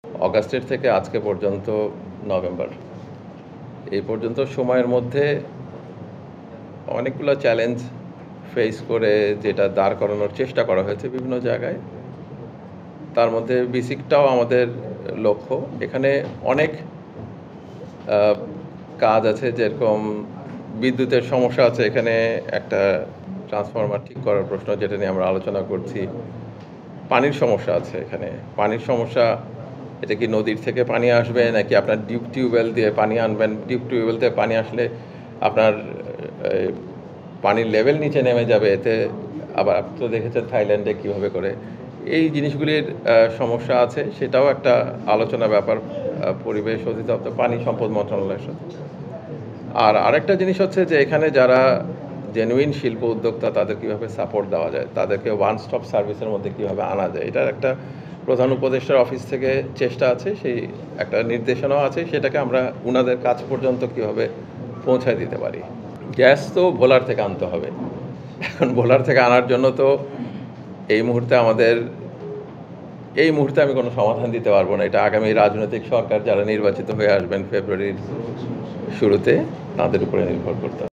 অগাস্টের থেকে আজকে পর্যন্ত নভেম্বর। এই পর্যন্ত সময়ের মধ্যে অনেকগুলো চ্যালেঞ্জ ফেস করে যেটা দাঁড় করানোর চেষ্টা করা হয়েছে বিভিন্ন জায়গায়। তার মধ্যে বেসিকটাও আমাদের লক্ষ্য। এখানে অনেক আ কাজ আছে যেরকম বিদ্যুতের সমস্যা আছে। এখানে একটা ট্রান্সফরমার ঠিক করার প্রশ্ন যেটা নিয়ে আমরা আলোচনা করছি। পানির সমস্যা আছে এখানে। পানির সমস্যা এটা কি নদীর থেকে পানি আসবে নাকি আপনার ডিপ টিউবওয়েল দিয়ে পানি আনবেন? ডিপ টিউবওয়েল থেকে পানি আসলে আপনার এই পানির লেভেল নিচে নেমে যাবে। এতে আবার আপনি তো দেখেছেন থাইল্যান্ডে কিভাবে করে। এই জিনিসগুলির সমস্যা আছে। সেটাও একটা আলোচনার ব্যাপার পরিবেশ অধিদপ্তর, পানি সম্পদ মন্ত্রণালয়ের সাথে। আর আরেকটা জিনিস হচ্ছে যে এখানে যারা জেনুইন শিল্প উদ্যোক্তা তাদের কিভাবে সাপোর্ট দেওয়া যায়, তাদেরকে ওয়ান স্টপ সার্ভিসের মধ্যে কিভাবে আনা যায়, এটার একটা প্রধান উপদেষ্টার অফিস থেকে চেষ্টা আছে, সেই একটা নির্দেশনাও আছে, সেটাকে আমরা উনাদের কাছ পর্যন্ত কিভাবে পৌঁছায় দিতে পারি। গ্যাস তো ভোলার থেকে আনতে হবে। এখন ভোলার থেকে আনার জন্য তো এই মুহূর্তে আমি কোনো সমাধান দিতে পারবো না। এটা আগামী রাজনৈতিক সরকার যারা নির্বাচিত হয়ে আসবেন ফেব্রুয়ারির শুরুতে, তাদের উপরে নির্ভর করতে হবে।